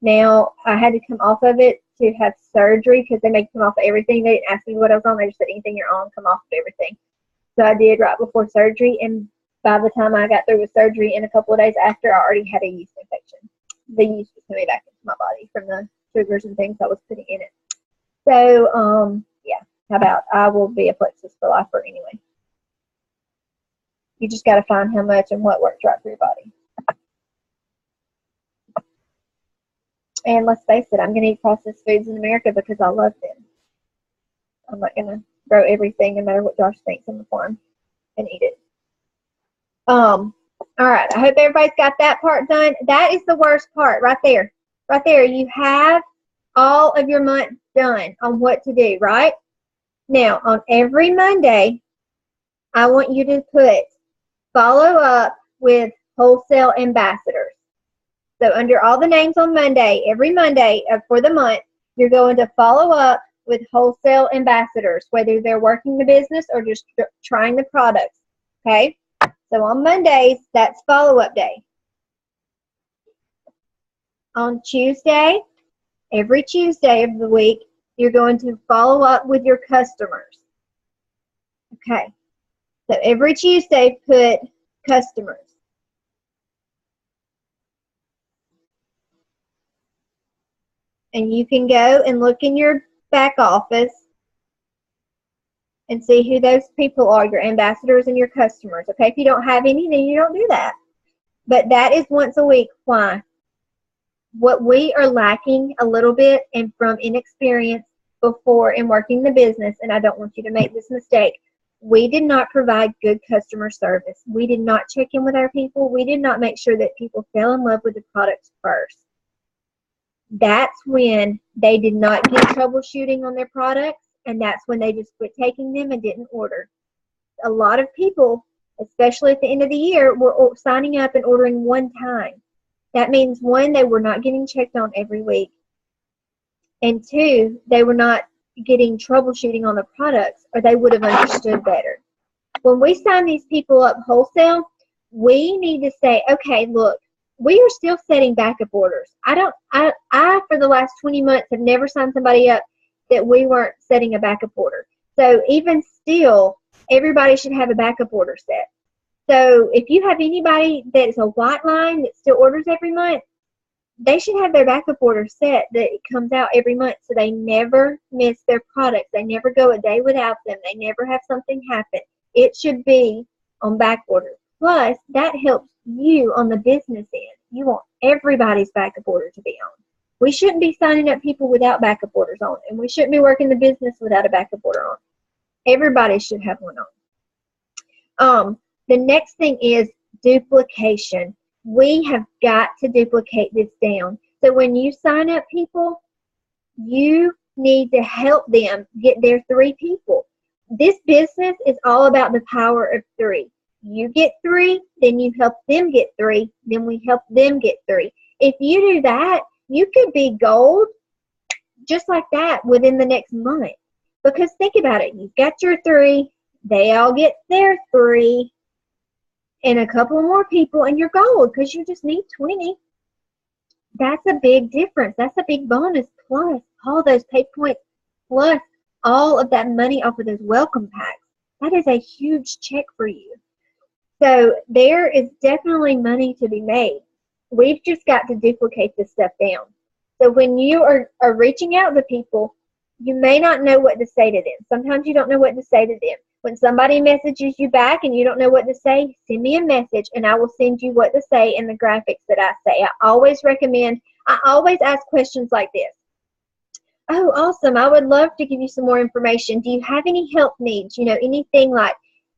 now I had to come off of it to have surgery, because they make you come off of everything. They didn't ask me what I was on, they just said anything you're on, come off of everything. So I did right before surgery, and by the time I got through with surgery and a couple of days after, I already had a yeast infection. The yeast was coming back into my body from the sugars and things I was putting in it. So, yeah, how about I will be a Plexus for lifer anyway. You just got to find how much and what works right for your body. And let's face it, I'm going to eat processed foods in America because I love them. I'm not going to grow everything, no matter what Josh thinks, on the farm and eat it. All right, I hope everybody's got that part done. That is the worst part right there. Right there, you have all of your month done on what to do, right? Now, on every Monday, I want you to follow up with wholesale ambassadors. So under all the names on Monday, every Monday for the month, you're going to follow up with wholesale ambassadors, whether they're working the business or just trying the products, okay? So on Mondays, that's follow-up day. On Tuesday, every Tuesday of the week, you're going to follow up with your customers. Okay. So every Tuesday, put customers. And you can go and look in your back office and see who those people are, your ambassadors and your customers. Okay, if you don't have any, then you don't do that. But that is once a week. Why? What we are lacking a little bit, and from inexperience before in working the business, and I don't want you to make this mistake, we did not provide good customer service. We did not check in with our people. We did not make sure that people fell in love with the products first. That's when they did not get troubleshooting on their products, and that's when they just quit taking them and didn't order. A lot of people, especially at the end of the year, were signing up and ordering one time. That means, one, they were not getting checked on every week, and two, they were not getting troubleshooting on the products, or they would have understood better. When we sign these people up wholesale, we need to say, okay, look, we are still setting backup orders. I for the last 20 months have never signed somebody up that we weren't setting a backup order. So even still, everybody should have a backup order set. So if you have anybody that's a white line that still orders every month, they should have their backup order set that it comes out every month, so they never miss their products. They never go a day without them. They never have something happen. It should be on back order. Plus, that helps you on the business end. You want everybody's backup order to be on. We shouldn't be signing up people without backup orders on, and we shouldn't be working the business without a backup order on. Everybody should have one on. The next thing is duplication. We have got to duplicate this down. So when you sign up people, you need to help them get their 3 people. This business is all about the power of 3. You get 3, then you help them get 3, then we help them get 3. If you do that, you could be gold just like that within the next month. Because think about it. You've got your 3, they all get their 3, and a couple more people, and you're gold because you just need 20. That's a big difference. That's a big bonus, plus all those pay points, plus all of that money off of those welcome packs. That is a huge check for you. So there is definitely money to be made. We've just got to duplicate this stuff down. So when you are reaching out to people, you may not know what to say to them. Sometimes you don't know what to say to them. When somebody messages you back and you don't know what to say, send me a message and I will send you what to say in the graphics that I say. I always ask questions like this. Oh, awesome. I would love to give you some more information. Do you have any help needs? You know, anything like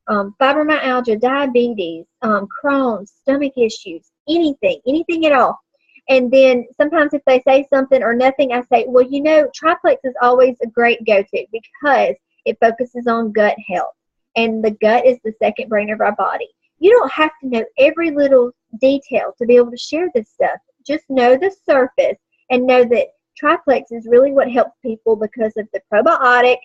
fibromyalgia, diabetes, Crohn's, stomach issues, anything at all. And then sometimes if they say something or nothing, I say, well, you know, Triplex is always a great go-to because it focuses on gut health. And the gut is the second brain of our body. You don't have to know every little detail to be able to share this stuff. Just know the surface and know that Triplex is really what helps people because of the probiotic,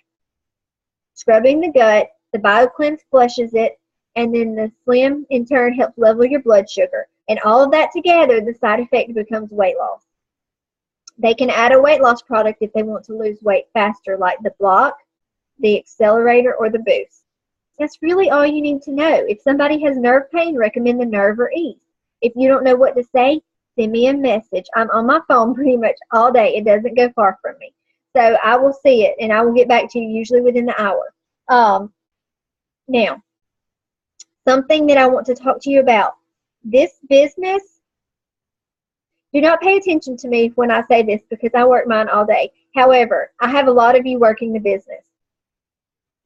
scrubbing the gut, the BioCleanse flushes it, and then the Slim in turn helps level your blood sugar. And all of that together, the side effect becomes weight loss. They can add a weight loss product if they want to lose weight faster, like the Block, the Accelerator, or the Boost. That's really all you need to know. If somebody has nerve pain, recommend the Nerve or Ease. If you don't know what to say, send me a message. I'm on my phone pretty much all day. It doesn't go far from me. So I will see it, and I will get back to you usually within the hour. Now, something that I want to talk to you about. This business, do not pay attention to me when I say this because I work mine all day. However, I have a lot of you working the business.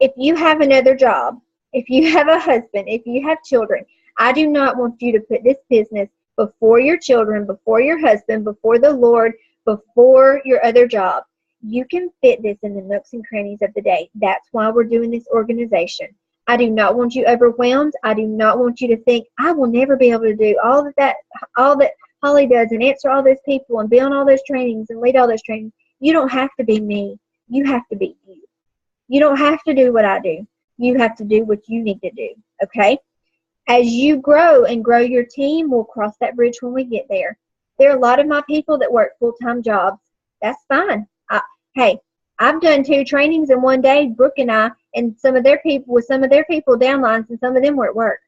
If you have another job, if you have a husband, if you have children, I do not want you to put this business before your children, before your husband, before the Lord, before your other job. You can fit this in the nooks and crannies of the day. That's why we're doing this organization. I do not want you overwhelmed. I do not want you to think, I will never be able to do all that Holly does and answer all those people and be on all those trainings and lead all those trainings. You don't have to be me. You have to be you. You don't have to do what I do. You have to do what you need to do, okay? As you grow and grow your team, we'll cross that bridge when we get there. There are a lot of my people that work full-time jobs. That's fine. Hey, I've done 2 trainings in one day, Brooke and I, and some of their people downlines, and some of them were at work.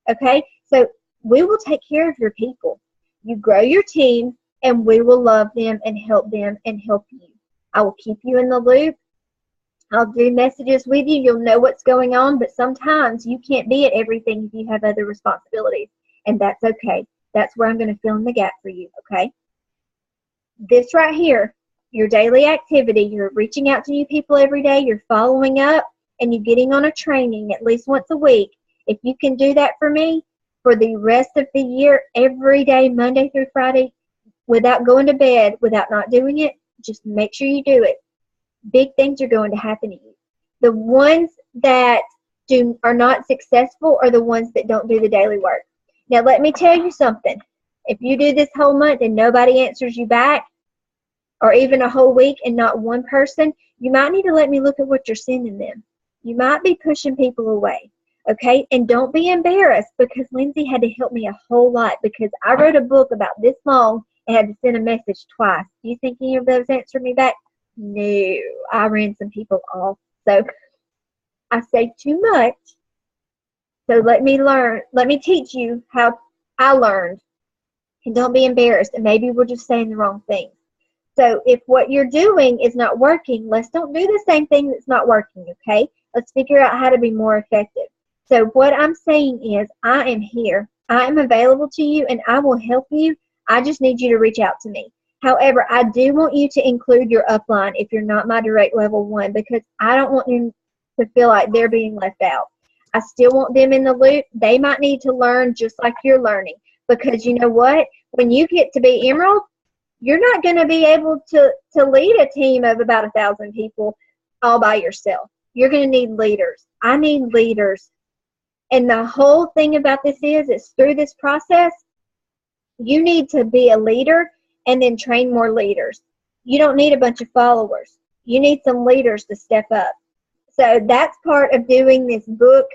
Okay? So we will take care of your people. You grow your team, and we will love them and help you. I will keep you in the loop. I'll do messages with you. You'll know what's going on, but sometimes you can't be at everything if you have other responsibilities, and that's okay. That's where I'm going to fill in the gap for you, okay? This right here, your daily activity, you're reaching out to new people every day, you're following up, and you're getting on a training at least once a week. If you can do that for me for the rest of the year, every day, Monday through Friday, without going to bed, without not doing it, just make sure you do it. Big things are going to happen to you. The ones that are not successful are the ones that don't do the daily work. Now, let me tell you something. If you do this whole month and nobody answers you back, or even a whole week and not one person, you might need to let me look at what you're sending them. You might be pushing people away, okay? And don't be embarrassed, because Lindsay had to help me a whole lot, because I wrote a book about this long and had to send a message twice. Do you think any of those answered me back? No, I ran some people off. So I say too much. So let me teach you how I learned. And don't be embarrassed. And maybe we're just saying the wrong thing. So if what you're doing is not working, let's don't do the same thing that's not working, okay? Let's figure out how to be more effective. So what I'm saying is, I am here. I am available to you, and I will help you. I just need you to reach out to me. However, I do want you to include your upline if you're not my direct level 1, because I don't want them to feel like they're being left out. I still want them in the loop. They might need to learn just like you're learning, because you know what? When you get to be Emerald, you're not going to be able to lead a team of about 1,000 people all by yourself. You're going to need leaders. I need leaders. And the whole thing about this is through this process, you need to be a leader and then train more leaders. You don't need a bunch of followers. You need some leaders to step up. So that's part of doing this book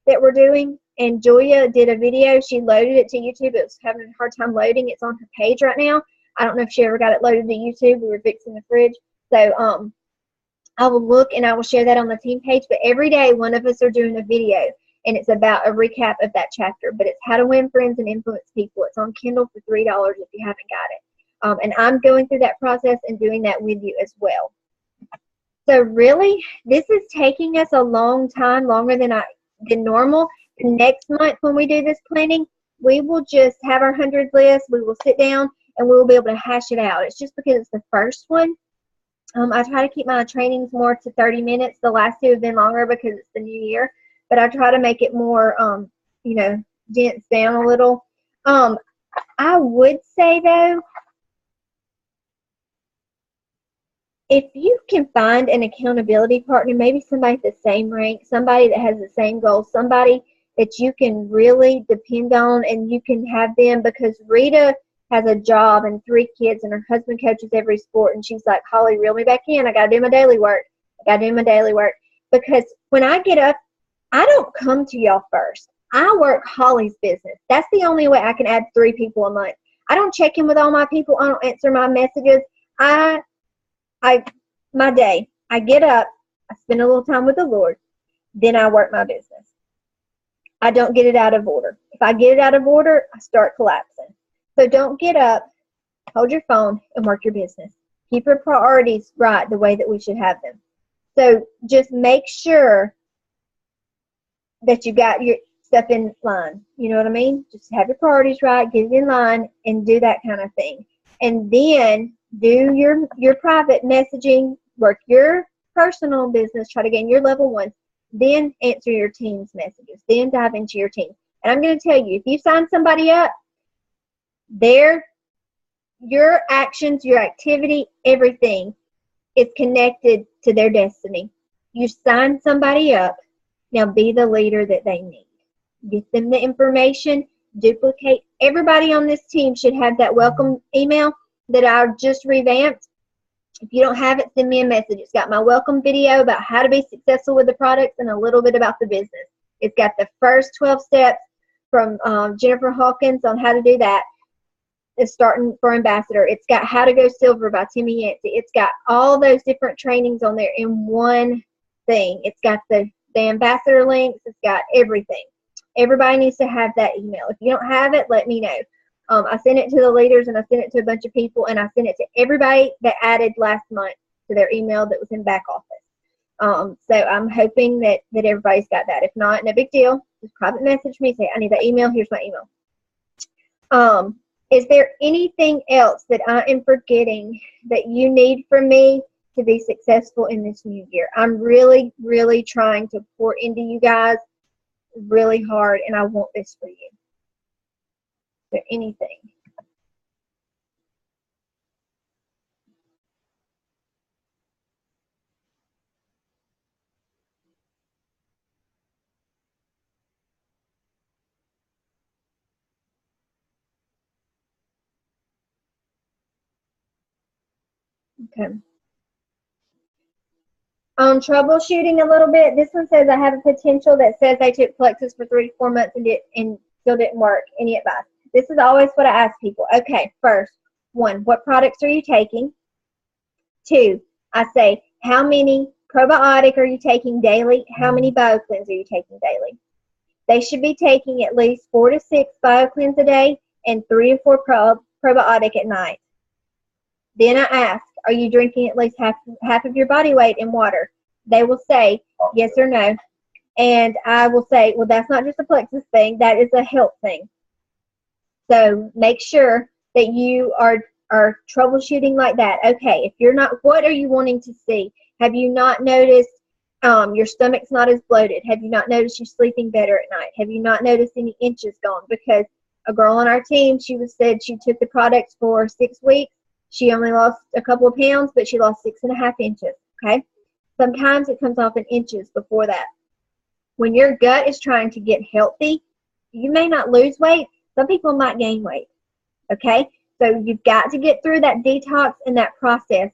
that we're doing. And Julia did a video. She loaded it to YouTube. It was having a hard time loading. It's on her page right now. I don't know if she ever got it loaded to YouTube. We were fixing the fridge. So I will look and I will share that on the team page. But every day, one of us are doing a video. And it's about a recap of that chapter. But it's How to Win Friends and Influence People. It's on Kindle for $3 if you haven't got it. And I'm going through that process and doing that with you as well. So really, this is taking us a long time, longer than normal. Next month when we do this planning, we will just have our 100 list. We will sit down and we will be able to hash it out. It's just because it's the first one. I try to keep my trainings more to 30 minutes. The last 2 have been longer because it's the new year. But I try to make it more, dense down a little. I would say, though, if you can find an accountability partner, maybe somebody at the same rank, somebody that has the same goals, somebody that you can really depend on and you can have them, because Rita has a job and 3 kids and her husband coaches every sport, and she's like, Holly, reel me back in. I got to do my daily work. Because when I get up, I don't come to y'all first. I work Holly's business. That's the only way I can add 3 people a month. I don't check in with all my people. I don't answer my messages. My day, I get up, I spend a little time with the Lord, then I work my business. I don't get it out of order. If I get it out of order, I start collapsing. So don't get up, hold your phone, and work your business. Keep your priorities right the way that we should have them. So just make sure that you got your stuff in line. You know what I mean? Just have your priorities right, get it in line, and do that kind of thing. And then do your private messaging, work your personal business, try to gain your level 1, then answer your team's messages, then dive into your team. And I'm going to tell you, if you sign somebody up, your actions, your activity, everything is connected to their destiny. You sign somebody up, now be the leader that they need. Get them the information, duplicate. Everybody on this team should have that welcome email that I just revamped. If you don't have it, send me a message. It's got my welcome video about how to be successful with the products and a little bit about the business. It's got the first 12 steps from Jennifer Hawkins on how to do that. is starting for ambassador. It's got How to Go Silver by Timmy Yancey. It's got all those different trainings on there in one thing. It's got the ambassador links. It's got everything. Everybody needs to have that email. If you don't have it, let me know. I sent it to the leaders, and I sent it to a bunch of people, and I sent it to everybody that added last month to their email that was in back office. So I'm hoping that everybody's got that. If not, no big deal. Just private message me. Say, I need that email. Here's my email. Is there anything else that I am forgetting that you need from me to be successful in this new year? I'm really, really trying to pour into you guys really hard, and I want this for you. Is there anything? Okay. Troubleshooting a little bit. This one says I have a potential that says they took Plexus for 3 to 4 months and still didn't work. Any advice? This is always what I ask people. Okay, first, 1, what products are you taking? 2, I say, how many probiotic are you taking daily? How many BioCleanse are you taking daily? They should be taking at least 4 to 6 BioCleanse a day and 3 to 4 probiotic at night. Then I ask, are you drinking at least half of your body weight in water? They will say yes or no. And I will say, well, that's not just a Plexus thing. That is a health thing. So make sure that you are troubleshooting like that. Okay, if you're not, what are you wanting to see? Have you not noticed your stomach's not as bloated? Have you not noticed you're sleeping better at night? Have you not noticed any inches gone? Because a girl on our team, said she took the products for 6 weeks. She only lost a couple of pounds, but she lost 6.5 inches, okay? Sometimes it comes off in inches before that. When your gut is trying to get healthy, you may not lose weight. Some people might gain weight, okay? So you've got to get through that detox and that process.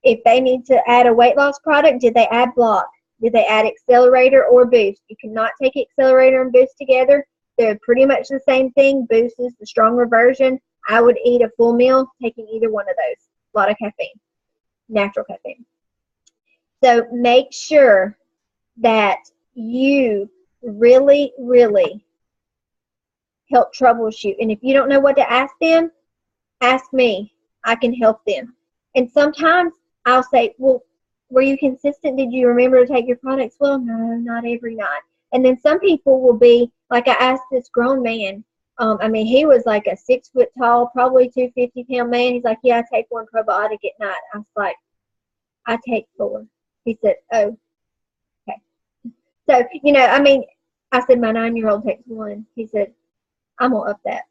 If they need to add a weight loss product, did they add Block? Did they add Accelerator or Boost? You cannot take Accelerator and Boost together. They're pretty much the same thing. Boost is the stronger version. I would eat a full meal taking either one of those. A lot of caffeine, natural caffeine. So make sure that you really, really help troubleshoot. And if you don't know what to ask them, ask me. I can help them. And sometimes I'll say, well, were you consistent? Did you remember to take your products? Well, no, not every night. And then some people will be, like I asked this grown man, he was like a 6 foot tall, probably 250-pound man. He's like, yeah, I take 1 probiotic at night. I was like, I take 4. He said, oh, okay. So, I said, my 9-year-old takes 1. He said, I'm going to up that.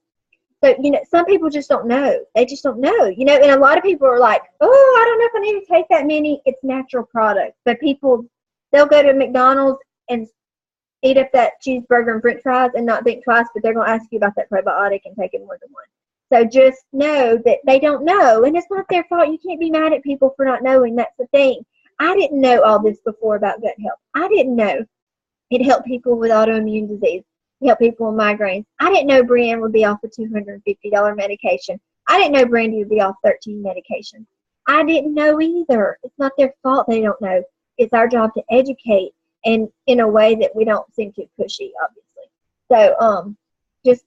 So, some people just don't know. They just don't know, and a lot of people are like, oh, I don't know if I need to take that many. It's natural products. But they'll go to McDonald's and eat up that cheeseburger and french fries and not think twice, but they're going to ask you about that probiotic and take it more than 1. So just know that they don't know, and it's not their fault. You can't be mad at people for not knowing. That's the thing. I didn't know all this before about gut health. I didn't know it helped people with autoimmune disease. It helped people with migraines. I didn't know Brienne would be off a $250 medication. I didn't know Brandy would be off 13 medications. I didn't know either. It's not their fault they don't know. It's our job to educate, and in a way that we don't seem too pushy, obviously. So just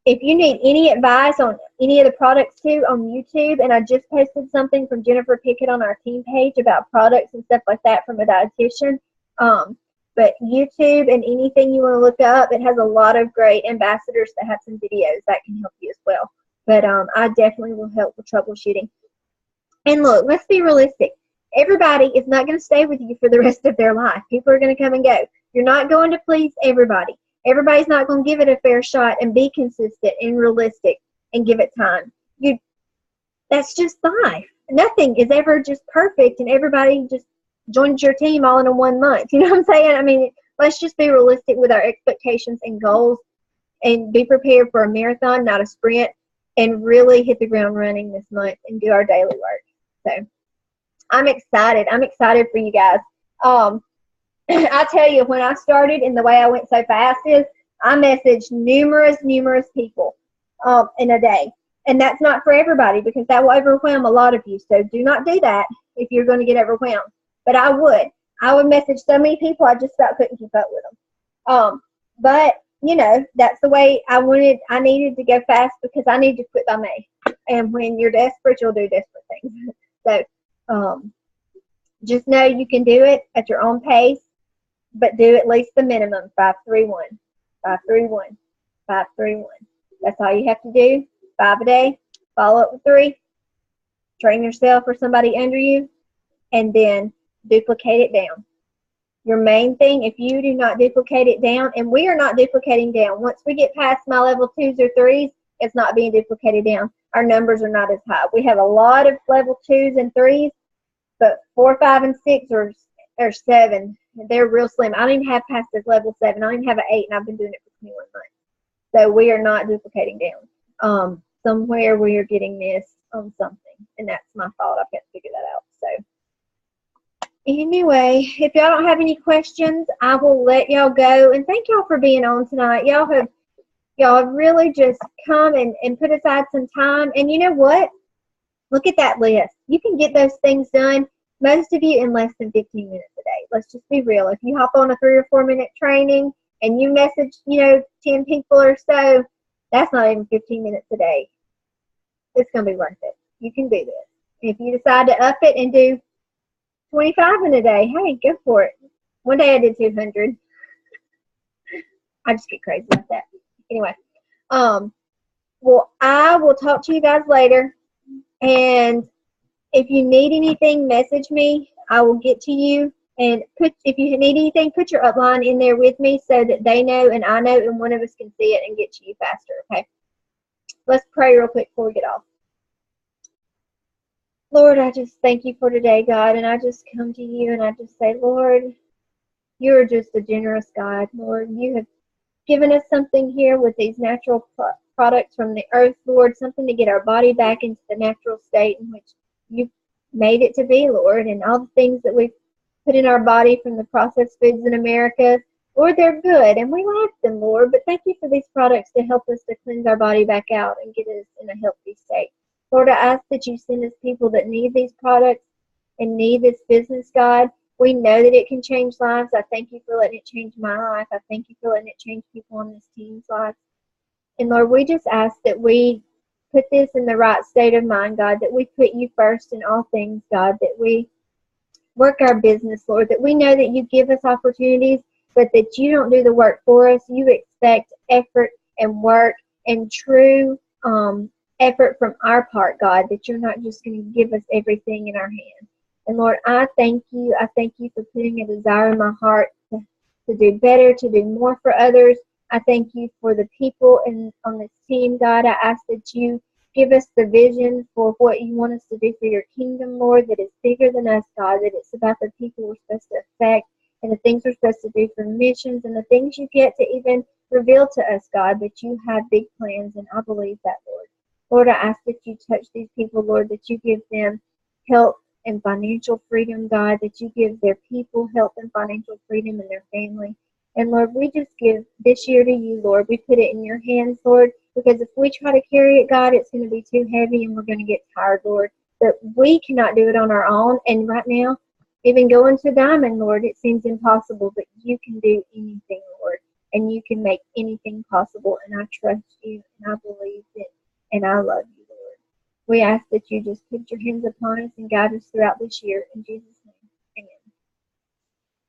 if you need any advice on any of the products too on YouTube, and I just posted something from Jennifer Pickett on our team page about products and stuff like that from a dietitian. But YouTube and anything you want to look up, it has a lot of great ambassadors that have some videos that can help you as well. But I definitely will help with troubleshooting. And look, let's be realistic. Everybody is not going to stay with you for the rest of their life. People are going to come and go. You're not going to please everybody. Everybody's not going to give it a fair shot and be consistent and realistic and give it time. That's just life. Nothing is ever just perfect, and everybody just joins your team all in a 1 month. You know what I'm saying? Let's just be realistic with our expectations and goals and be prepared for a marathon, not a sprint, and really hit the ground running this month and do our daily work. So I'm excited. I'm excited for you guys. I tell you, when I started and the way I went so fast is I messaged numerous people in a day. And that's not for everybody because that will overwhelm a lot of you. So do not do that if you're going to get overwhelmed. But I would. I would message so many people I just about couldn't keep up with them. But, you know, that's the way I needed to go fast because I need to quit by May. And when you're desperate, you'll do desperate things. So just know you can do it at your own pace, but do at least the minimum, 5-3-1, 5-3-1, 5-3-1. That's all you have to do. 5 a day, follow up with 3, train yourself or somebody under you, and then duplicate it down. Your main thing, if you do not duplicate it down, and we are not duplicating down. Once we get past my level 2s or 3s, it's not being duplicated down. Our numbers are not as high. We have a lot of level 2s and 3s, but 4, 5, and 6 or 7, they're real slim. I don't even have past this level 7. I don't even have an 8, and I've been doing it for 21 months. So we are not duplicating down. Somewhere we are getting missed on something, and that's my fault. I've got to figure that out. So anyway, if y'all don't have any questions, I will let y'all go. And thank y'all for being on tonight. Y'all have really just come and put aside some time. And you know what? Look at that list. You can get those things done, most of you, in less than 15 minutes a day. Let's just be real. If you hop on a 3 or 4 minute training and you message, 10 people or so, that's not even 15 minutes a day. It's going to be worth it. You can do this. If you decide to up it and do 25 in a day, hey, go for it. One day I did 200. I just get crazy like that. Anyway, well, I will talk to you guys later. And if you need anything, message me. I will get to you. And if you need anything, put your upline in there with me so that they know and I know and one of us can see it and get to you faster, okay? Let's pray real quick before we get off. Lord, I just thank you for today, God, and I just come to you and I just say, Lord, you're just a generous God. Lord, you have given us something here with these natural products from the earth, Lord, something to get our body back into the natural state in which you've made it to be, Lord, and all the things that we've put in our body from the processed foods in America. Lord, they're good, and we like them, Lord, but thank you for these products to help us to cleanse our body back out and get us in a healthy state. Lord, I ask that you send us people that need these products and need this business, God. We know that it can change lives. I thank you for letting it change my life. I thank you for letting it change people on this team's life. And Lord, we just ask that we put this in the right state of mind, God, that we put you first in all things, God, that we work our business, Lord, that we know that you give us opportunities, but that you don't do the work for us. You expect effort and work and true effort from our part, God, that you're not just going to give us everything in our hand. And Lord, I thank you. I thank you for putting a desire in my heart to do better, to do more for others. I thank you for the people on this team, God. I ask that you give us the vision for what you want us to do for your kingdom, Lord, that is bigger than us, God, that it's about the people we're supposed to affect and the things we're supposed to do for missions and the things you've yet to even reveal to us, God, but you have big plans, and I believe that, Lord. Lord, I ask that you touch these people, Lord, that you give them health and financial freedom, God, that you give their people health and financial freedom and their family. And Lord, we just give this year to you, Lord. We put it in your hands, Lord, because if we try to carry it, God, it's going to be too heavy and we're going to get tired, Lord. But we cannot do it on our own. And right now, even going to Diamond, Lord, it seems impossible, but you can do anything, Lord. And you can make anything possible. And I trust you and I believe it. And I love you, Lord. We ask that you just put your hands upon us and guide us throughout this year. In Jesus' name, amen.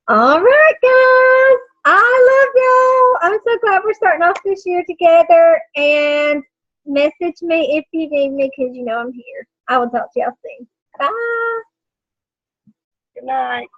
All right, guys. I love y'all. I'm so glad we're starting off this year together. And message me if you need me because you know I'm here. I will talk to y'all soon. Bye. Good night.